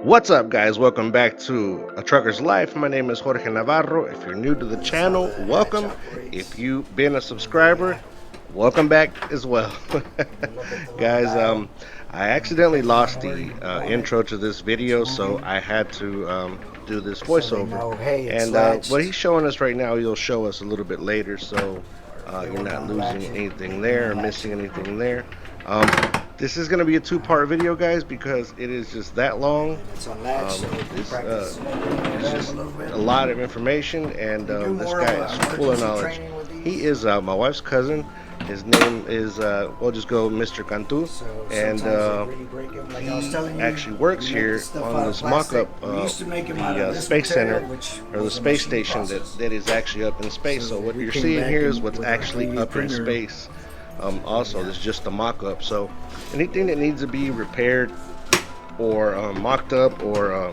What's up, guys? Welcome back to A Trucker's Life. My name is Jorge Navarro. If you're new to the This is how channel, the hatch welcome. If operates. you've been a Where they subscriber, welcome back as well. look at the little Guys, dial, I and accidentally depending lost on where the you want it, intro to this it's video, so moving. I had to do this So they voiceover. know, hey, it's And what he's latched, showing us right now, he'll show us a little bit later, so or if they you're were not gonna latch losing it, anything they there or unlatch missing it. anything there. Um, this is going to be a two-part video, guys, because it is just that long. And it's unlatched, so we can This practice opening it It's up a just little bit. a lot of information, and They do this more of guy is full of emergency knowledge. training with He these. is my wife's cousin. His name is, we'll just go Mr. Cantu, So and sometimes they really break them. Like I was he telling you, actually works we make the here stuff on out of this plastic. mock-up, We used to make them out of the this space material, center, which or the was a space machine station process. that is actually up in space. So So what we you're came seeing back here is and what's with our actually 3D up in printer, space. Also, we, this is just the mock-up. So anything that needs to be repaired or mocked up or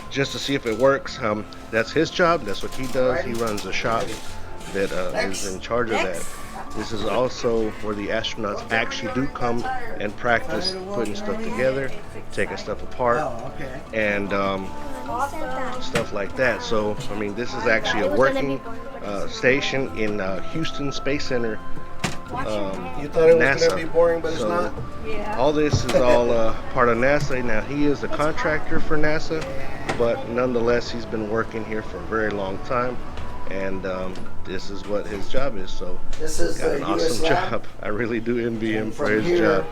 just to see if it works. That's his job. That's what he does. He alrighty, runs a shop that is next, in charge of that. This is also where the astronauts actually do come and practice putting stuff together, taking stuff apart, oh, okay. and stuff like that. So, I mean, this is actually a working station in Houston Space Center, You thought it was NASA. gonna be boring, but it's So not. all this is all part of NASA. Now he is a contractor for NASA, but nonetheless he's been working here for a very long time, and this is what his job is. So This he's is got the an US awesome lab. job. I really do envy him And for from his here, job.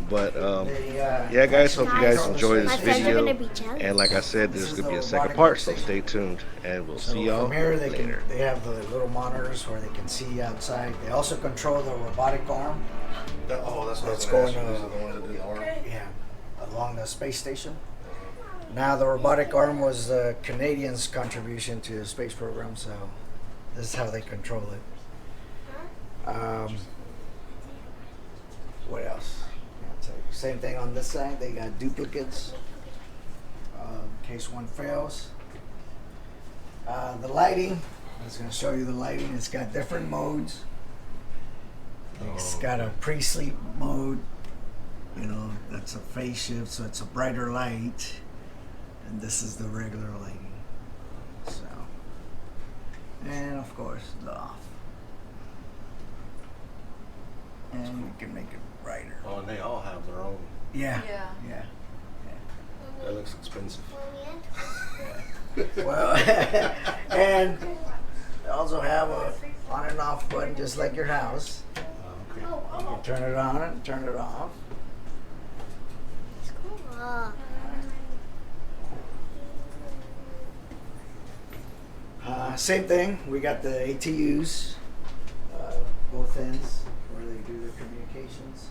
But they, yeah, guys, hope you guys control the enjoy this space My friends are video. gonna be jealous. And like I said, This there's is gonna be the a second robotic part, so workstation. stay tuned, and we'll So see y'all from here, later. they have the little monitors where they can see outside. They also control the robotic arm. Oh, that's what That's I was going gonna ask you. These to- are the ones that do the arm. Yeah, along the space station. Now the robotic arm was the Canadians' contribution to the space program, so this is how they control it. What else? I'll tell you. Same thing on this side. They got duplicates in case one fails. The lighting. I was going to show you the lighting. It's got different modes. It's got a pre-sleep mode. You know, that's a phase shift, so it's a brighter light. And this is the regular lighting. So, and of course, the off. And you can make it brighter. Oh, and they all have their own. Yeah. Yeah. Yeah. That looks expensive. Well, and they also have a on and off button just like your house. Okay. You can turn it on and turn it off. Cool. Same thing. We got the ATUs, both ends where they do their communications.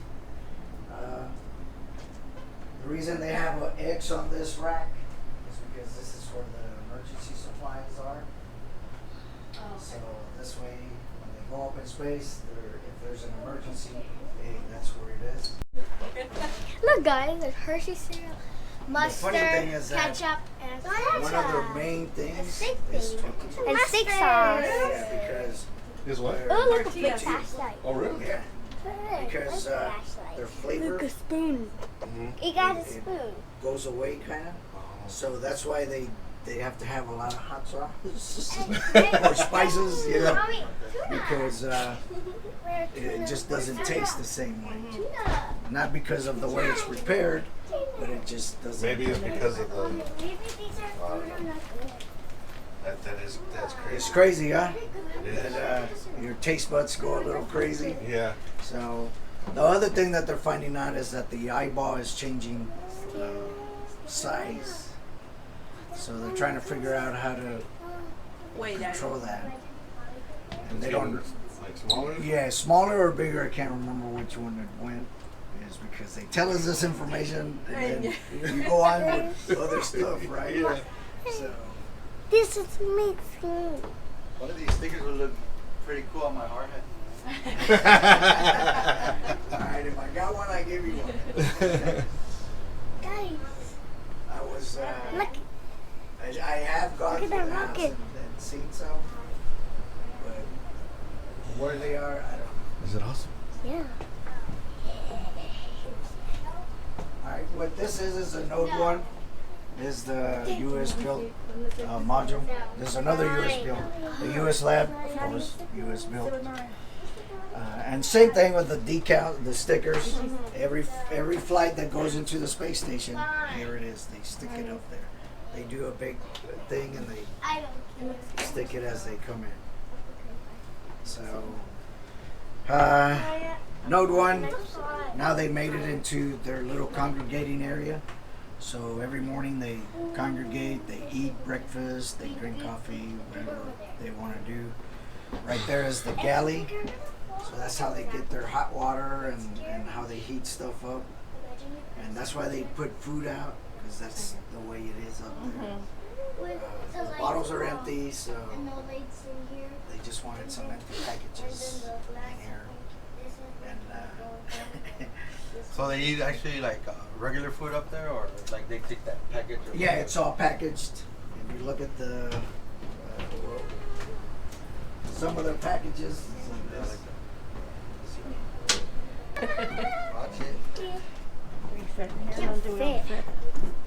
The reason they have an X on this rack is because this is where the emergency supplies are. So this way, when they go up in space, if there's an emergency, hey, that's where it is. Look, guys, there's Hershey cereal, mustard, thing is that ketchup, and One of their main things steak is thing. Twinkies. and steak sauce. Yeah, because Is what? Oh, look, a big Tortillas. flashlight. Oh, really? yeah, because their flavor Look, a spoon. Mm-hmm. You got a It- spoon. goes away kind of. So that's why they have to have a lot of hot sauce or spices, you know, Mommy, because it just doesn't taste the same way. tuna. Not because of the way it's prepared, but it just doesn't. Maybe it's because of the. Maybe these are not good. That's crazy. It's crazy, huh? It is. And your taste buds go a little crazy. Yeah. So the other thing that they're finding out is that the eyeball is changing size. So they're trying to figure out how to control that. And they don't. Like smaller. Yeah, smaller or bigger. I can't remember which one it went. Is because they tell us this information and then you go on with other stuff, right? Yeah. So This is mixing. One of these stickers would look pretty cool on my hard hat. all right, if I got one, I give you one. Guys, I was. look. I have gone Look to at the that house rocket. and seen some, but where they are, I don't know. Is it awesome? Yeah. All right, what this is a Node 1. is the U.S. built module. There's another U.S. built. The U.S. lab, of course, U.S. built. And same thing with the decal, the stickers. Every flight that goes into the space station, here it is. They stick it up there. They do a big thing and they stick it as they come in. So, Node 1, now they made it into their little congregating area. So every morning they congregate, they eat breakfast, they drink coffee, whatever they want to do. Right there is the galley. So that's how they get their hot water and how they heat stuff up. And that's why they put food out, because that's the way it is up there. The bottles are empty, so they just wanted some empty packages in here. And So they eat actually like regular food up there, or like they take that package? Or yeah, it's all packaged. If you look at the some of their packages, it's like this. Watch it.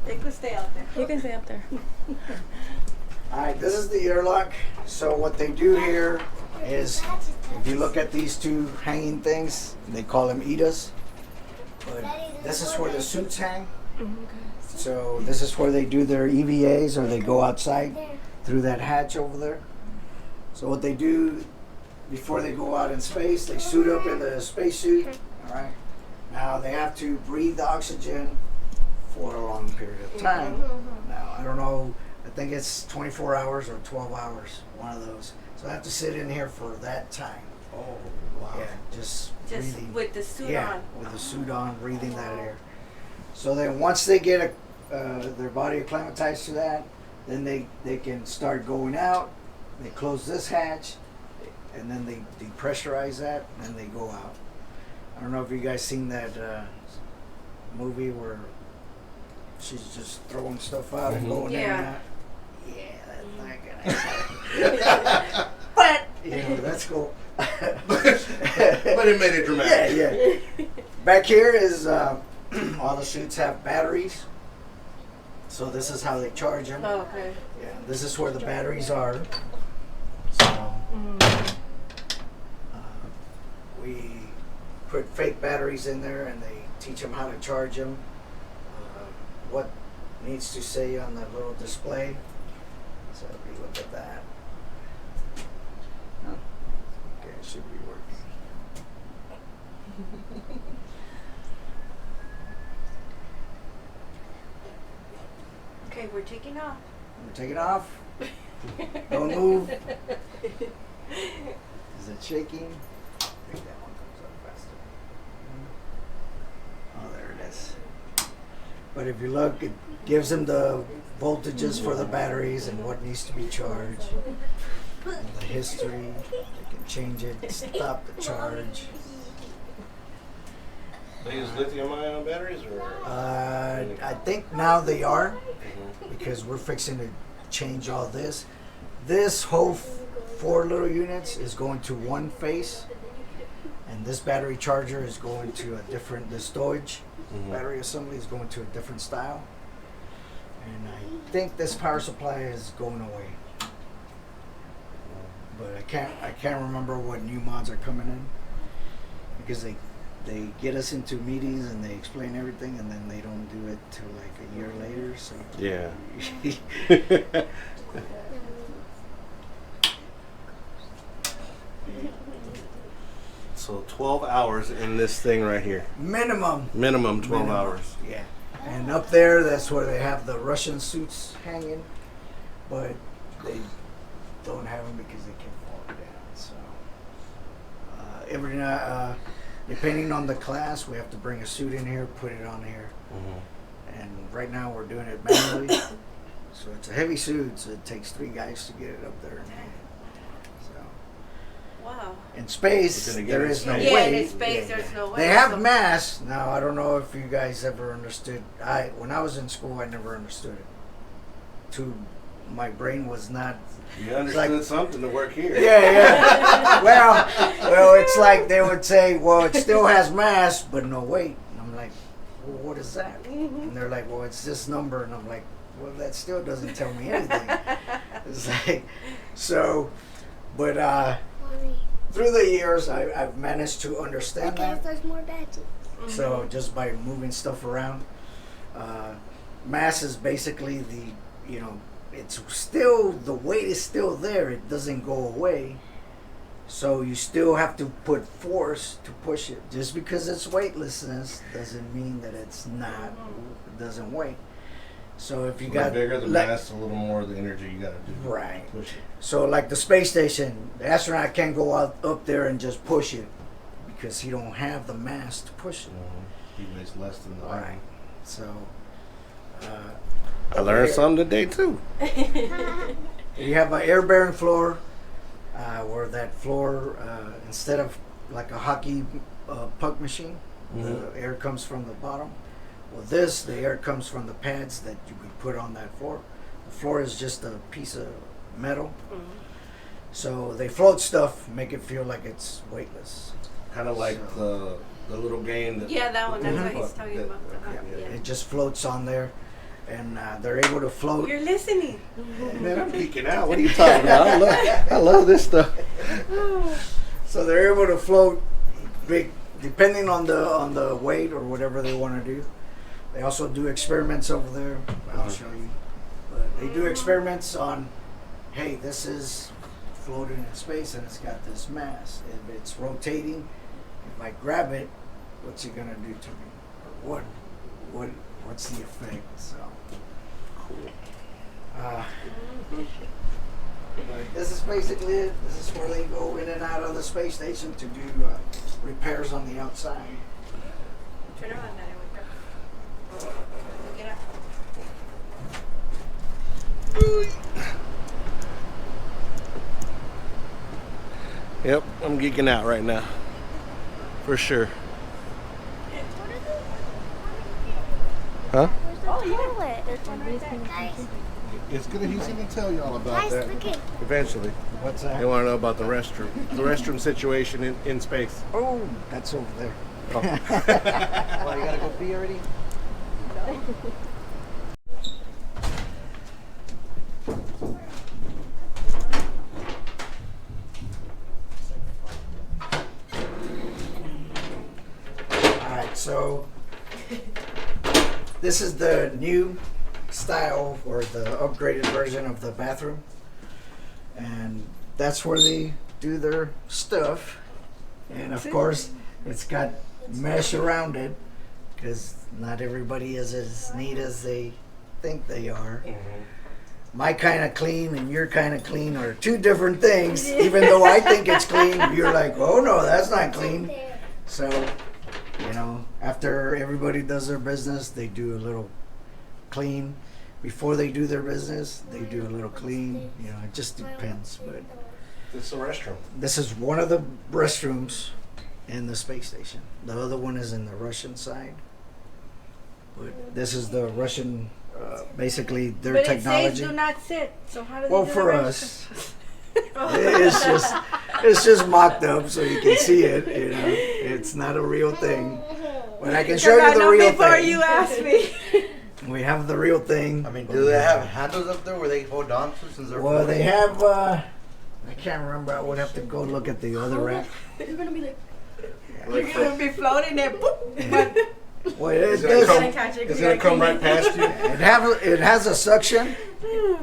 They could stay out there. You can stay up there. All right, this is the airlock. So what they do here is, if you look at these two hanging things, they call them ETAs. But this is where the suits hang. So this is where they do their EVAs, or they go outside through that hatch over there. So what they do before they go out in space, they suit up in the spacesuit. All right. Now they have to breathe the oxygen for a long period of time. Now I don't know. I think it's 24 hours or 12 hours, one of those. So I have to sit in here for that time. Oh, wow. Yeah, just breathing. with the suit Yeah, on. with the suit on, breathing that air. So then once they get their body acclimatized to that, then they can start going out. They close this hatch, and then they depressurize that, and they go out. I don't know if you guys seen that movie where she's just throwing stuff out and going in and Yeah. out. Yeah, that's not gonna But, you know, that's cool. But it made it dramatic. Yeah. Back here is all the suits have batteries. So this is how they charge them. Oh, okay. Yeah, this is where the batteries are. So we put fake batteries in there, and they teach them how to charge them. What needs to say on the little display. So if you look at that. Oh, okay, it should be working. Okay, we're taking off. We're taking off. Don't move. Is it shaking? I think that one comes up faster. Oh, there it is. But if you look, it gives them the voltages for the batteries and what needs to be charged. And the history. They can change it, stop the charge. They use lithium-ion batteries, or I think now they are, because we're fixing to change all this. This whole 4 little units is going to one face, and this battery charger is going to a different, the storage battery assembly is going to a different style. And I think this power supply is going away. But I can't remember what new mods are coming in, because they get us into meetings and they explain everything, and then they don't do it till like a year later. So yeah. So 12 hours in this thing right here. minimum. Minimum 12 Minimum. hours. Yeah. And up there, that's where they have the Russian suits hanging, but they don't have them because they can't fall down. So every night, depending on the class, we have to bring a suit in here, put it on here. And right now we're doing it manually. So it's a heavy suit, so it takes 3 guys to get it up there and hang it. So Wow. in space, You're gonna get there it is no straight. Yeah, way. in space, there's no way. They have so- masks. Now, I don't know if you guys ever understood. When I was in school, I never understood it. My brain was not. You understood something to work here. Yeah. well, it's like they would say, well, it still has masks, but no weight. And I'm like, well, what is that? And they're like, well, it's this number. And I'm like, Well, that still doesn't tell me anything. It's like, so, but Mommy, through the years, I've managed to understand because that. there's more badges. So just by moving stuff around, mass is basically it's still, the weight is still there. It doesn't go away. So you still have to put force to push it. Just because it's weightlessness doesn't mean that it doesn't weigh. So if you The got bigger the mass, a little more the energy you got to do. right. Push it. So like the space station, the astronaut can't go up there and just push it because he don't have the mass to push it. He weighs less than the Right. So I learned something today too. you have an air-bearing floor, where that floor, instead of like a hockey puck machine, the air comes from the bottom. Well, the air comes from the pads that you can put on that floor. The floor is just a piece of metal. So they float stuff, make it feel like it's weightless. Kind of like So- the little game. That Yeah, that one. That's what he's that- talking that- about. Yeah. Yeah. It just floats on there, and they're able to float. You're listening. Man, I'm geeking out. What are you talking about? I love this stuff. So they're able to float big, depending on the weight or whatever they want to do. They also do experiments over there. I'll show you. But they do experiments on, hey, this is floating in space and it's got this mass. If it's rotating, if I grab it, what's it gonna do to me? Or what's the effect? So cool. But this is basically it. This is where they go in and out of the space station to do repairs on the outside. Turn around, Daddy. Wake up. Get up. Yep, I'm geeking out right now. For sure. Huh? Oh, yeah. There's one right there. Guys, It's gonna. He's gonna tell y'all about guys, that look at. eventually. What's They that? want to know about the restroom situation in space. Oh, that's over there. Well, you gotta go pee already? Alright, so this is the new style or the upgraded version of the bathroom. And that's where they do their stuff. And of course, it's got mesh around it because not everybody is as neat as they think they are. My kind of clean and your kind of clean are two different things. Even though I think it's clean, you're like, oh no, that's not clean. So, after everybody does their business, they do a little clean. Before they do their business, they do a little clean. It just depends. But This is a restroom. this is one of the restrooms in the space station. The other one is in the Russian side. But this is the Russian, basically their But technology. it says do not sit. So how do they Well, do the for rest? us, it's just mocked up so you can see it. It's not a real thing. But I can show you the real before thing. you ask me. We have the real thing. I mean, do they have handles up there where they hold on to since they're Well, they floating? have. I can't remember. I would have to go look at the other rack. You're gonna be like. You're gonna be floating there. Boop. Well, it Is it does. gonna Catch it. It's gonna come right past you. It has a suction,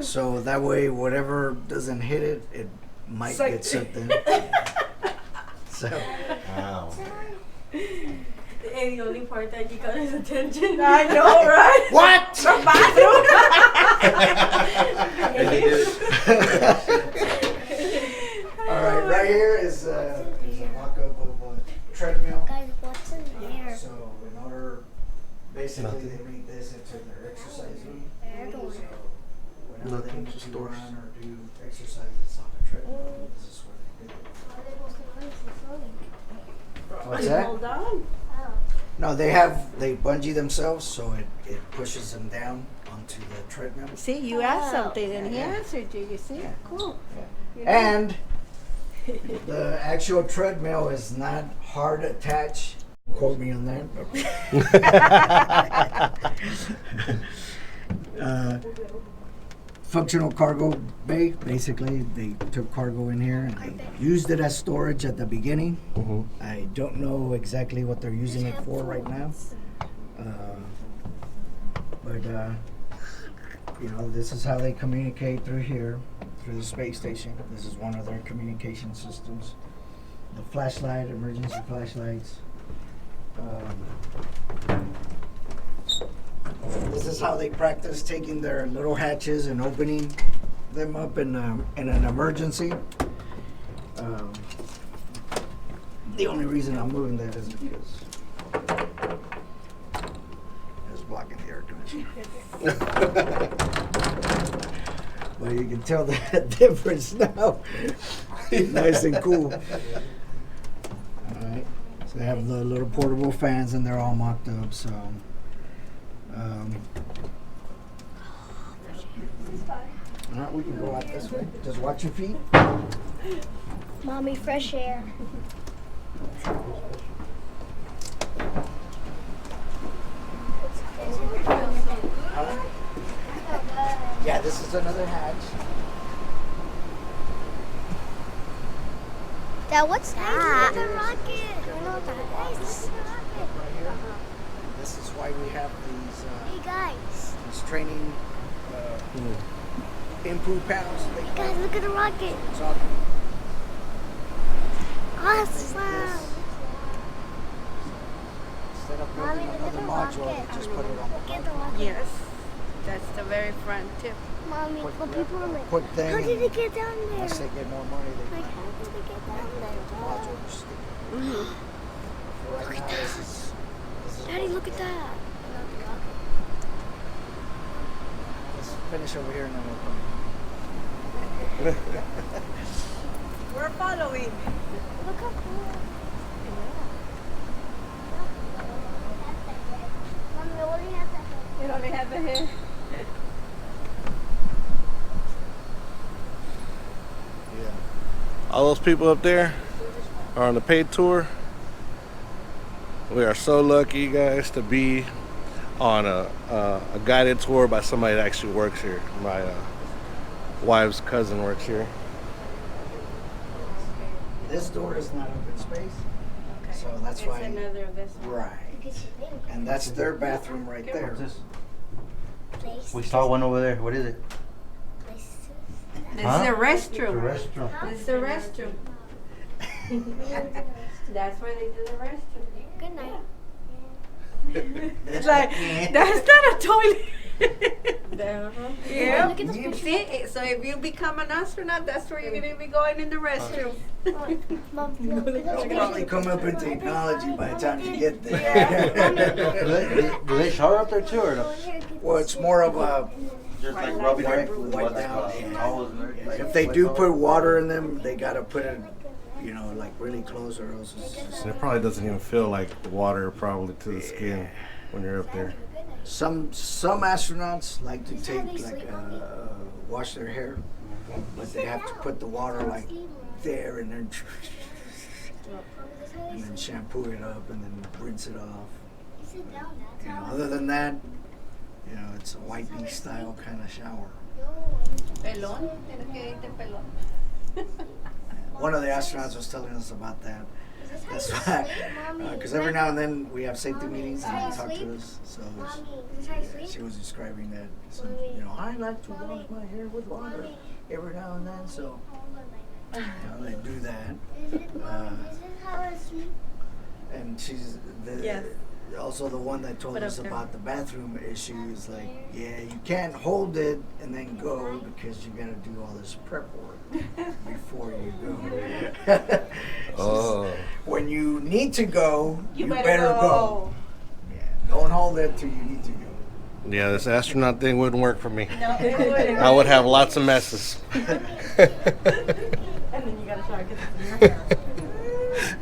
so that way whatever doesn't hit it, it might Suck- get sucked in. So Wow. And the only part that you got his attention. I know, right? what? The bathroom. All right, right here is a mock-up of a treadmill. Guys, what's in there? So in order, basically they make this into their exercise room. So whenever they Nothing, need just to doors. run or do exercises on the treadmill, this is where they do it. What's that? Hold on. No, they bungee themselves, so it pushes them down onto the treadmill. See, you asked something and he Yeah. answered you. You see? Yeah. Cool. You know? And the actual treadmill is not hard attached. Quote me on that. Functional cargo bay. Basically, they took cargo in here and they used it as storage at the beginning. Mm-hmm. I don't know exactly what they're using it for right now. But this is how they communicate through here, through the space station. This is one of their communication systems. The flashlight, emergency flashlights. This is how they practice taking their little hatches and opening them up in an emergency. The only reason I'm moving that is because it's blocking the air conditioner. Well, you can tell the difference now. Nice and cool. All right. So they have the little portable fans and they're all mocked up. So. All right, we can go out this way. Just watch your feet. Mommy, fresh air. Yeah, this is another hatch. Dad, what's that? The rocket. I know what that is. This is why we have Hey guys. these training input panels. Hey guys, look at the rocket. Awesome. Instead of Mommy, building look at another the module, rocket. they just put it on Look at the rocket. Yes, that's the very front tip. Mommy, when people are like, quick thing. how did it get down there? Unless they get more money, they Like, how did it get down the there? module and stick it. Mm-hmm. Right now, this is Daddy, look at that. Let's finish over here and then we'll come. We're following. Look how cool. Mommy, we only have that. It only has the head. All those people up there are on the paid tour. We are so lucky, guys, to be on a guided tour by somebody that actually works here. My wife's cousin works here. This door is not open space, so that's It's why. another this one. Right. And that's their bathroom right there. What's this? Place. We saw one over there. What is it? Places. This Huh? is the restroom. restroom. This is the restroom. That's where they do the restroom. Good night. It's like, that's not a toilet. Yeah. Look at the picture. See, so if you become an astronaut, that's where you're going to be going in the restroom. Mom, look at You can only come up in technology by the time you get Do there. they shower up there too, or no? Well, it's more of a, Just like rubbing Wipe- it with wipe like, down. towels and everything? if they do put water in them, they gotta put it, like really close or else it's just, And it probably doesn't even feel like water probably to the skin when you're up there. some astronauts like to take wash their hair, but they have to put the water like there and then shampoo it up and then rinse it off. Other than that, it's a wipey style kind of shower. Pelón, tienes que irte pelón. One of the astronauts was telling us about that. That's why, because every now and then we have safety meetings and they talk to us. So she was describing that. So, I like to wash my hair with water every now and then. So they do that. And she's Yes. also the one that told Put us up there. about the bathroom issues. Like, you can't hold it and then go because you got to do all this prep work before you go. Oh. When you need to go, You better better go. go. Yeah, don't hold it till you need to go. Yeah, this astronaut thing wouldn't work for me. No, it wouldn't. I would have lots of messes. And then you gotta shower because it's in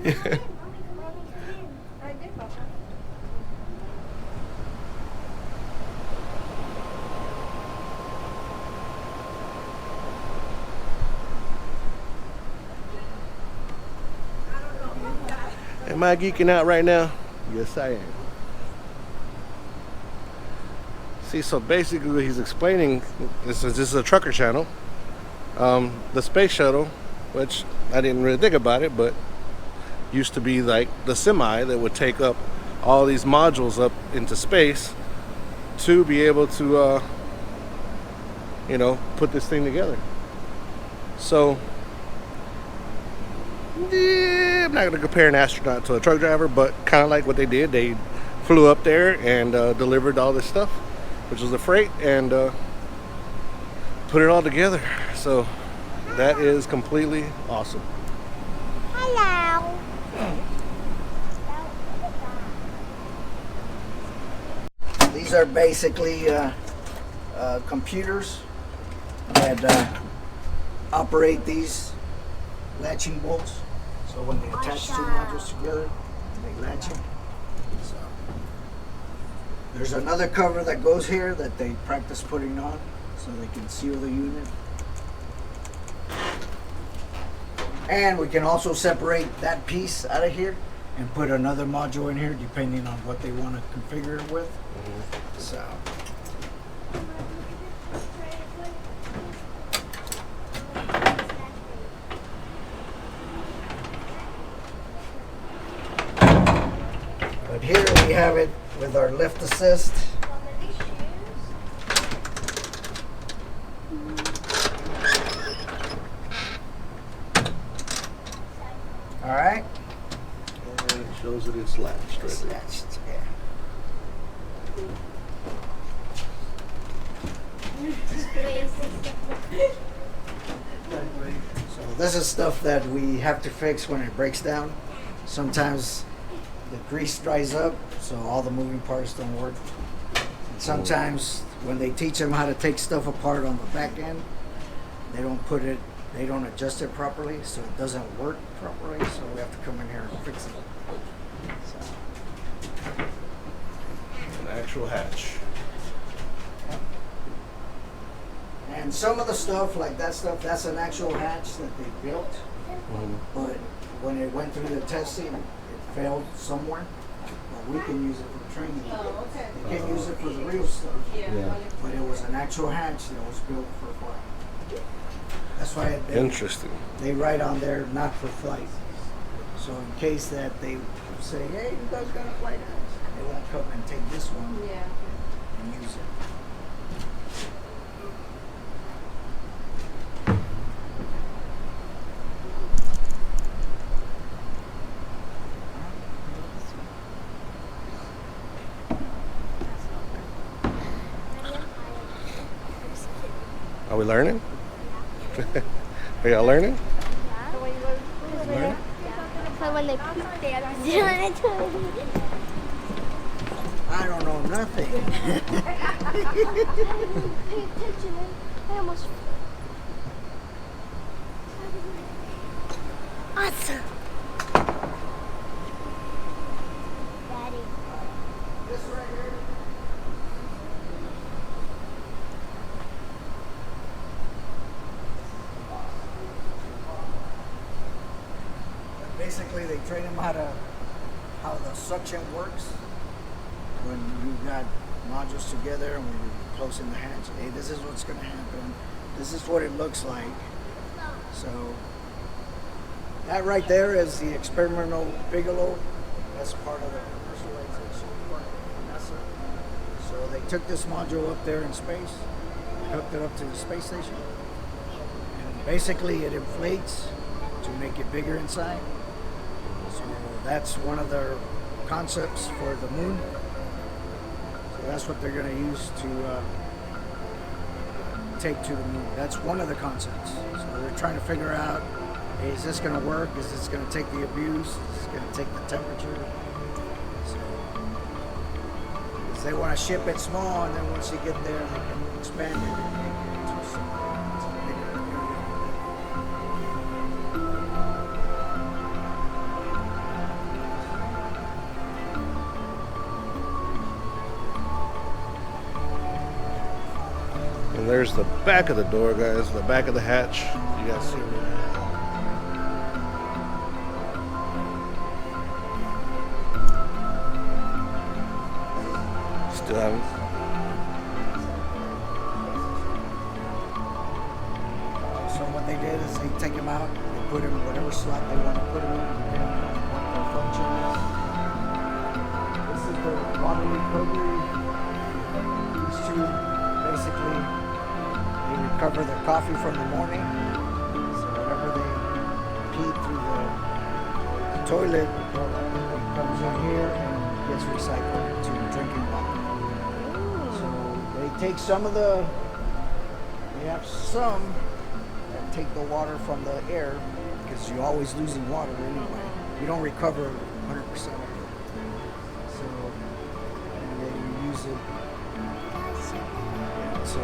your hair. I did, Papa. Am I geeking out right now? Yes, I am. See, so basically what he's explaining, this is a trucker channel. The space shuttle, which I didn't really think about it, but used to be like the semi that would take up all these modules up into space to be able to, put this thing together. So, yeah, I'm not going to compare an astronaut to a truck driver, but kind of like what they did. They flew up there and delivered all this stuff, which was the freight, and put it all together. So that is completely awesome. Hello. These are basically computers that operate these latching bolts. So when they attach two modules together, they latch them. So there's another cover that goes here that they practice putting on so they can seal the unit. And we can also separate that piece out of here and put another module in here depending on what they want to configure it with. So but here we have it with our lift assist. All right. And it shows that it's latched right there. Latched, yeah. So this is stuff that we have to fix when it breaks down. Sometimes the grease dries up, so all the moving parts don't work. And sometimes when they teach them how to take stuff apart on the back end, they don't adjust it properly, so it doesn't work properly. So we have to come in here and fix it. So, An actual hatch. and some of the stuff, like that stuff, that's an actual hatch that they built. But when it went through the testing, it failed somewhere. But we can use it for training. They can't use it for the real stuff. Yeah. But it was an actual hatch that was built for flight. That's why Interesting. they write on there, not for flight. So in case that they say, hey, you guys got a flight hatch, they won't come and take this one and use it. Are we learning? Are y'all learning? So when they poop, they have to sit on it. I don't know nothing. Pay attention, man. I almost. Awesome. Daddy. This right here. Basically, they train them how the suction works. When you've got modules together and when you're closing the hatch, hey, this is what's going to happen. This is what it looks like. So that right there is the experimental Bigelow. That's part of the commercialization part of NASA. So they took this module up there in space, hooked it up to the space station, and basically it inflates to make it bigger inside. So that's one of their concepts for the moon. So that's what they're going to use to take to the moon. That's one of the concepts. So they're trying to figure out, hey, is this going to work? Is this going to take the abuse? Is this going to take the temperature? So 'cause they want to ship it small, and then once you get there, they can expand it and make it into a bigger area. And there's the back of the door, guys. The back of the hatch. You guys see it? Still haven't. they did is they take them out, they put them in whatever slot they want to put them in, depending on what their function is. This is the water recovery. These two, basically, they recover the coffee from the morning. So whatever they pee through the toilet, it comes in here and gets recycled to drinking water. So they take some of the, they have some that take the water from the air, because you're always losing water anyway. You don't recover 100% of it. So, and then you use it. Yeah, so